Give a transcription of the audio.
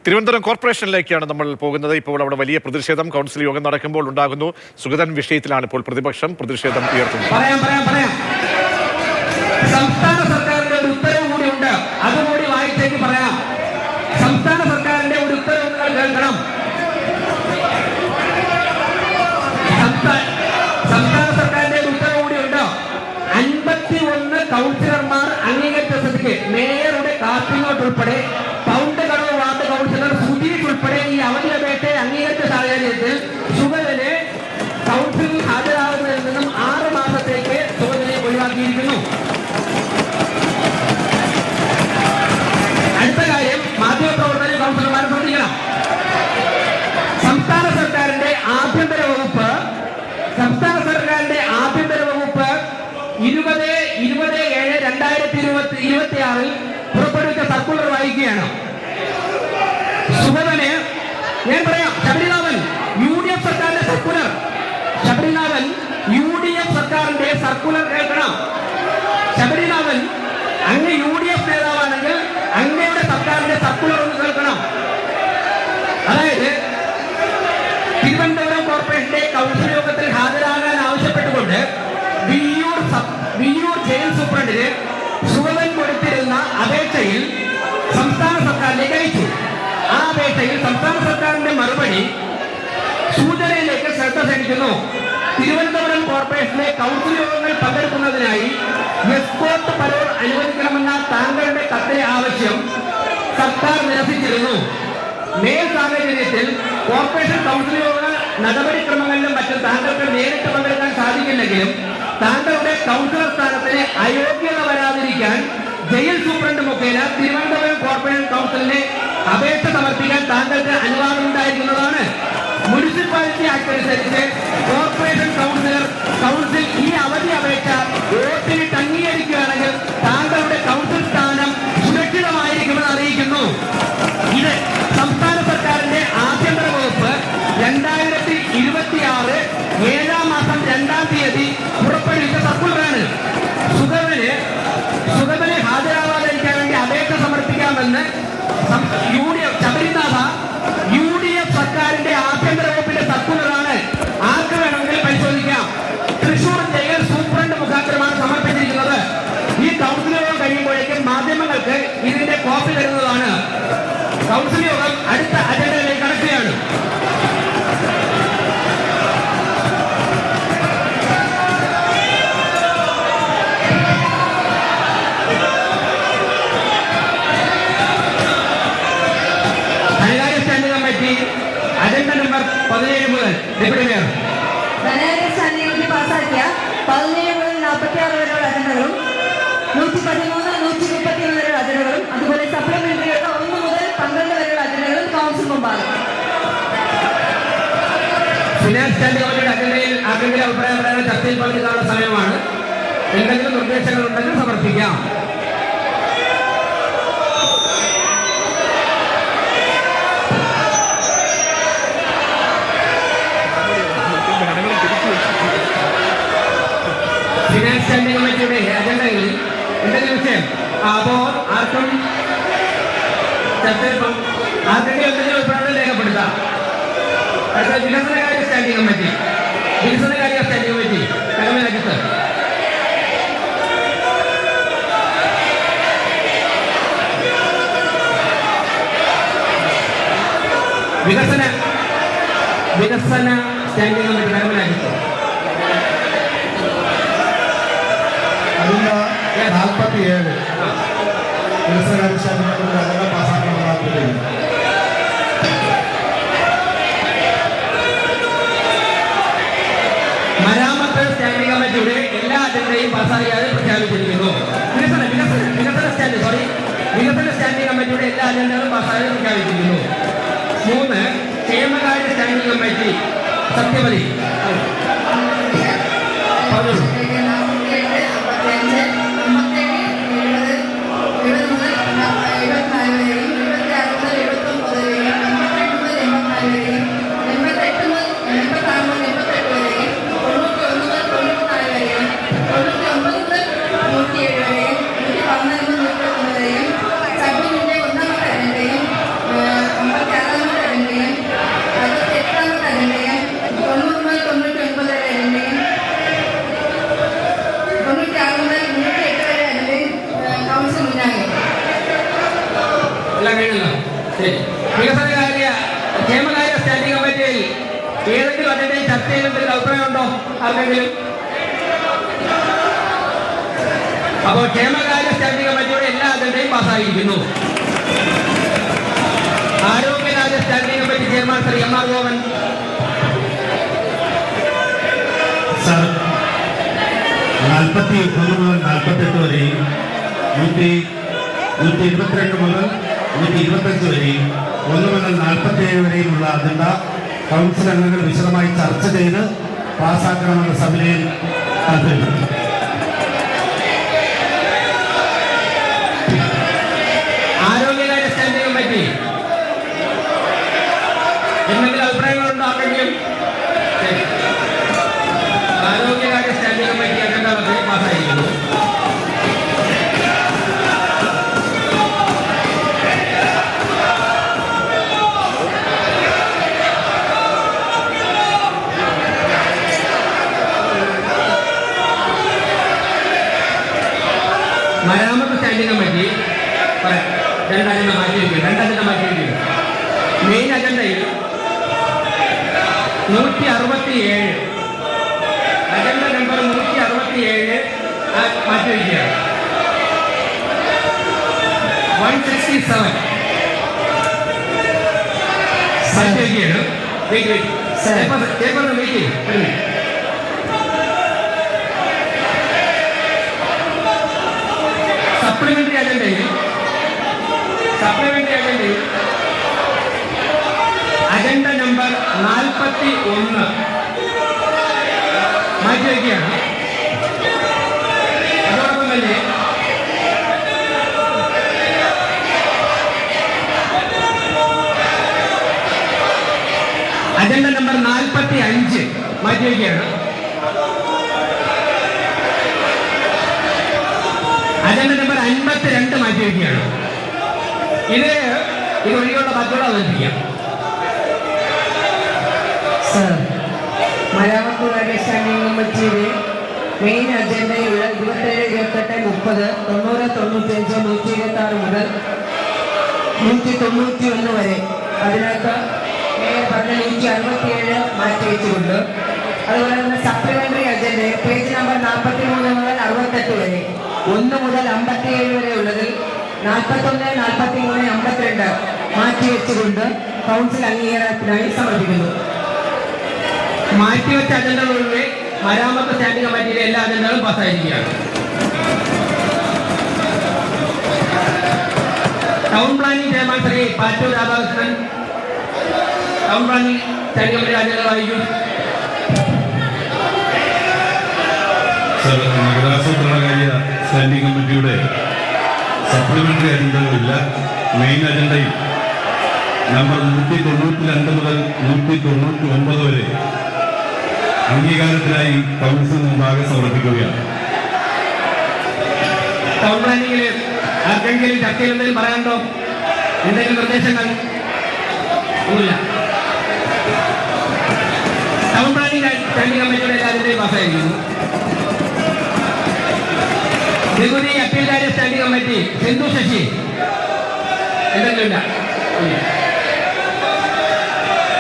തിരുവനന്തപുരം കോർപ്പറേഷനിലേക്കാണ് നമ്മൾ പോകുന്നത്. ഇപ്പോൾ അവിടെ വലിയ പ്രതിഷേധം കൗൺസിൽ യോഗം നടക്കുമ്പോൾ ഉണ്ടാകുന്നു. സുഗതൻ വിഷയത്തിലാണ് ഇപ്പോൾ പ്രതിപക്ഷം പ്രതിഷേധം ഉയർത്തുന്നത്. സംസ്ഥാന സർക്കാരിന്റെ ഒരു ഉത്തരവ് കൂടി ഉണ്ട്, അതുകൂടി വായിച്ചേക്ക് പറയാം. സംസ്ഥാന സർക്കാരിന്റെ ഒരു ഉത്തരവ് നിങ്ങൾ കേൾക്കണം. സംസ്ഥാന സർക്കാരിന്റെ ഒരു ഉത്തരവ് കൂടി ഉണ്ട്. 51 കൗൺസിലർമാർ അംഗീകരിച്ച സ്ഥിതിക്ക് മേയറുടെ കാപ്പിങ്ങോട്ട് ഉൾപ്പെടെ പൗണ്ട് കടവ് വാർഡ് കൗൺസിലർ സുധീഷ് ഉൾപ്പെടെ ഈ അവധി അപേക്ഷയെ അംഗീകരിച്ച സാഹചര്യത്തിൽ സുഗതനെ കൗൺസിലിൽ ഹാജരാകുന്നതിൽ നിന്നും 6 മാസത്തേക്ക് സുഗതനെ ഒഴിവാക്കിയിരിക്കുന്നു. അടുത്ത കാര്യം, മാധ്യമപ്രവർത്തകരും കൗൺസിലർമാർ ശ്രദ്ധിക്കണം. സംസ്ഥാന സർക്കാരിന്റെ ആഭ്യന്തര വകുപ്പ് 20/7/2026 പുറപ്പെടുവിച്ച സർക്കുലർ വായിക്കുകയാണ്. സുഗതന് ഞാൻ പറയാം, ശബരിനാഥൻ UDF സർക്കാരിന്റെ സർക്കുലർ, ശബരിനാഥൻ UDF സർക്കാരിന്റെ സർക്കുലർ കേൾക്കണം. ശബരിനാഥൻ അങ്ങ് UDF നേതാവാണെങ്കിൽ അങ്ങയുടെ സർക്കാരിന്റെ സർക്കുലർ ഒന്ന് കേൾക്കണം. അതായത് തിരുവനന്തപുരം കോർപ്പറേഷന്റെ കൗൺസിൽ യോഗത്തിൽ ഹാജരാകാൻ ആവശ്യപ്പെട്ടുകൊണ്ട് വിയ്യൂർ ജയിൽ സൂപ്രണ്ടിന് സുഗതൻ കൊടുത്തിരുന്ന അപേക്ഷയിൽ സംസ്ഥാന സർക്കാരിലേക്ക് അയച്ചു. ആ അപേക്ഷയിൽ സംസ്ഥാന സർക്കാരിന്റെ മറുപടി സൂചനയിലേക്ക് ശ്രദ്ധ ക്ഷണിക്കുന്നു. തിരുവനന്തപുരം കോർപ്പറേഷനിലെ കൗൺസിൽ യോഗങ്ങൾ പങ്കെടുക്കുന്നതിനായി എസ്കോർട്ട് പരോൾ അനുവദിക്കണമെന്ന താങ്കളുടെ കത്തിലെ ആവശ്യം സർക്കാർ നിരസിച്ചിരുന്നു. മേൽ സാഹചര്യത്തിൽ കോർപ്പറേഷൻ കൗൺസിൽ യോഗ നടപടിക്രമങ്ങളിലും മറ്റും താങ്കൾക്ക് നേരിട്ട് പങ്കെടുക്കാൻ സാധിക്കില്ലെങ്കിലും താങ്കളുടെ കൗൺസിലർ സ്ഥാനത്തിന് അയോഗ്യത വരാതിരിക്കാൻ ജയിൽ സൂപ്രണ്ട് മുഖേന തിരുവനന്തപുരം കോർപ്പറേഷൻ കൗൺസിലിന് അപേക്ഷ സമർപ്പിക്കാൻ താങ്കൾക്ക് അനുവാദം ഉണ്ടായിരിക്കുന്നതാണ്. മുനിസിപ്പാലിറ്റി ആക്ട് അനുസരിച്ച് കോർപ്പറേഷൻ കൗൺസിൽ ഈ അവധി അപേക്ഷ വോട്ടിനിട്ട് അംഗീകരിക്കുകയാണെങ്കിൽ താങ്കളുടെ കൗൺസിൽ സ്ഥാനം സുരക്ഷിതമായിരിക്കുമെന്ന് അറിയിക്കുന്നു. ഇത് സംസ്ഥാന സർക്കാരിന്റെ ആഭ്യന്തര വകുപ്പ് 2026 7-ാം മാസം 2-ാം തീയതി പുറപ്പെടുവിച്ച സർക്കുലറാണ്. സുഗതന് ഹാജരാവാതിരിക്കാൻ വേണ്ടി അപേക്ഷ സമർപ്പിക്കാമെന്ന് ശബരിനാഥ UDF സർക്കാരിന്റെ ആഭ്യന്തര വകുപ്പിന്റെ സർക്കുലറാണ്. ആർക്ക് വേണമെങ്കിൽ പരിശോധിക്കാം. തൃശൂർ ജയിൽ സൂപ്രണ്ട് മുഖാന്തരമാണ് സമർപ്പിച്ചിരിക്കുന്നത്. ഈ കൗൺസിൽ യോഗം കഴിയുമ്പോഴേക്കും മാധ്യമങ്ങൾക്ക് ഇതിന്റെ കോപ്പി തരുന്നതാണ്. കൗൺസിൽ യോഗം അടുത്ത അജണ്ടയിലേക്ക് കടക്കുകയാണ്. ധനകാര്യ സ്റ്റാൻഡിംഗ് കമ്മിറ്റി അജണ്ട നമ്പർ 17 മുതൽ ഡെപ്യൂട്ടി മേയർ. ധനകാര്യ സ്റ്റാൻഡിംഗ് കമ്മിറ്റി പാസാക്കിയ 17 മുതൽ 46 വരെയുള്ള അജണ്ടകളും 113, 131 വരെയുള്ള അജണ്ടകളും അതുപോലെ സപ്ലിമെന്ററിയുടെ 1 മുതൽ 12 വരെയുള്ള അജണ്ടകളും കൗൺസിൽ മുമ്പാകും. ഫിനാൻസ് സ്റ്റാൻഡിംഗ് കമ്മിറ്റിയുടെ അജണ്ടയിൽ ആർക്കെങ്കിലും അഭിപ്രായം പറയാൻ ചർച്ചയിൽ പങ്കെടുക്കാനുള്ള സമയമാണ്. എന്തെങ്കിലും നിർദ്ദേശങ്ങൾ ഉണ്ടെങ്കിൽ സമർപ്പിക്കാം. ഫിനാൻസ് സ്റ്റാൻഡിംഗ് കമ്മിറ്റിയുടെ അജണ്ടയിൽ എന്തെങ്കിലും വിഷയം അപ്പോൾ ആർക്കും ചർച്ചയിൽ ആർക്കെങ്കിലും എന്തെങ്കിലും അഭിപ്രായം രേഖപ്പെടുത്താം. അടുത്ത വികസനകാര്യ സ്റ്റാൻഡിംഗ് കമ്മിറ്റി കടമ രാജ്യത്ത് വികസന സ്റ്റാൻഡിംഗ് കമ്മിറ്റി കടമ രാജ്യത്ത് 47 വികസനകാര്യ സ്റ്റാൻഡിംഗ് കമ്മിറ്റി അജണ്ട പാസ്സാക്കണമെന്ന് താല്പര്യപ്പെടുന്നു. മരാമത്ത് സ്റ്റാൻഡിംഗ് കമ്മിറ്റിയുടെ എല്ലാ അജണ്ടയും പാസ്സാക്കിയാതെ പ്രഖ്യാപിച്ചിരിക്കുന്നു. വികസന സ്റ്റാൻഡിംഗ് കമ്മിറ്റിയുടെ എല്ലാ അജണ്ടകളും പാസ്സാകാതെ പ്രഖ്യാപിച്ചിരിക്കുന്നു. 3 ക്ഷേമകാര്യ സ്റ്റാൻഡിംഗ് കമ്മിറ്റി സത്യമതി പറഞ്ഞോളൂ. സബ്മിറ്റിന്റെ 1-ാമത്തെ അജണ്ടയും ശരി. വികസനകാര്യ ക്ഷേമകാര്യ സ്റ്റാൻഡിംഗ് കമ്മിറ്റിയിൽ ഏതെങ്കിലും അതിന്റെ ചർച്ചയിൽ എന്തെങ്കിലും അഭിപ്രായമുണ്ടോ ആർക്കെങ്കിലും? അപ്പോൾ ക്ഷേമകാര്യ സ്റ്റാൻഡിംഗ് കമ്മിറ്റിയുടെ എല്ലാ അജണ്ടയും പാസ്സായിരിക്കുന്നു. ആരോഗ്യകാര്യ standing committee chairman Shri M R Govan. Sir, 41 മുതൽ 48 വരെയും 122 മുതൽ 125 വരെയും 1 മുതൽ 47 വരെയുമുള്ള അജണ്ട കൗൺസിൽ അംഗങ്ങൾ വിശദമായി ചർച്ച ചെയ്ത് പാസ്സാക്കണമെന്ന സഭയിൽ താല്പര്യപ്പെട്ടു. ആരോഗ്യകാര്യ സ്റ്റാൻഡിംഗ് കമ്മിറ്റി എന്തെങ്കിലും അഭിപ്രായങ്ങളുണ്ടോ ആർക്കെങ്കിലും? ശരി. ആരോഗ്യകാര്യ സ്റ്റാൻഡിംഗ് കമ്മിറ്റി അജണ്ട പാസ്സായിരിക്കുന്നു. മരാമത്ത് സ്റ്റാൻഡിംഗ് കമ്മിറ്റി രണ്ടജണ്ട മാറ്റിയിരിക്കുന്നു. മെയിൻ അജണ്ടയിൽ 167 അജണ്ട നമ്പർ 167 മാറ്റിവെക്കുകയാണ്. 167 മാറ്റിവെക്കുകയാണ്. പേപ്പർ വെയിറ്റ് ചെയ്യും. സപ്ലിമെന്ററി അജണ്ടയിൽ അജണ്ട നമ്പർ 41 മാറ്റിവെക്കുകയാണ്. അതോടൊപ്പം തന്നെ അജണ്ട നമ്പർ 45 മാറ്റിവെക്കുകയാണ്. അജണ്ട നമ്പർ 52 മാറ്റിവെക്കുകയാണ്. ഇത് ഒഴികെയുള്ള ബാക്കിയുള്ള അവതരിപ്പിക്കാം. സർ, മരാമത്ത് കാര്യ സ്റ്റാൻഡിംഗ് കമ്മിറ്റിയുടെ മെയിൻ അജണ്ടയുള്ള 27, 28, 30, 90, 95, 126 മുതൽ 191 വരെ അതിനകത്ത് മേയർ പറഞ്ഞ 167 മാറ്റിവെച്ചുകൊണ്ട് അതുപോലെ തന്നെ സപ്ലിമെന്ററി അജണ്ട പേജ് നമ്പർ 43 മുതൽ 68 വരെ 1 മുതൽ 57 വരെ ഉള്ളതിൽ 41, 43, 52 മാറ്റിവെച്ചുകൊണ്ട് കൗൺസിൽ അംഗീകാരത്തിനായി സമർപ്പിക്കുന്നു. മാറ്റിവെച്ച അജണ്ടകളുടെ മരാമത്ത് സ്റ്റാൻഡിംഗ് കമ്മിറ്റിയിലെ എല്ലാ അജണ്ടകളും പാസ്സായിരിക്കുകയാണ്. Town planning chairman Shri Pattoor Radhakrishnan town planning standing committee അജണ്ടകൾ വായിക്കും. നഗരാസൂത്രണകാര്യ സ്റ്റാൻഡിംഗ് കമ്മിറ്റിയുടെ സപ്ലിമെന്ററി അജണ്ടകളില്ല. മെയിൻ അജണ്ടയിൽ നമ്പർ 192 മുതൽ 199 വരെ അംഗീകാരത്തിനായി കൗൺസിൽ മുമ്പാകെ സമർപ്പിക്കുകയാണ്. ടൗൺ പ്ലാനിംഗിൽ ആർക്കെങ്കിലും ചർച്ചയിൽ എന്തെങ്കിലും പറയാനുണ്ടോ? എന്തെങ്കിലും നിർദ്ദേശങ്ങൾ? ഒന്നുമില്ല. ടൗൺ പ്ലാനിംഗ് സ്റ്റാൻഡിംഗ് കമ്മിറ്റിയുടെ എല്ലാ അജണ്ടയും പാസ്സായിരിക്കുന്നു. നികുതി അപ്പീൽ കാര്യ സ്റ്റാൻഡിംഗ് കമ്മിറ്റി സിന്ധു ശശി എന്തെങ്കിലും ഇല്ല.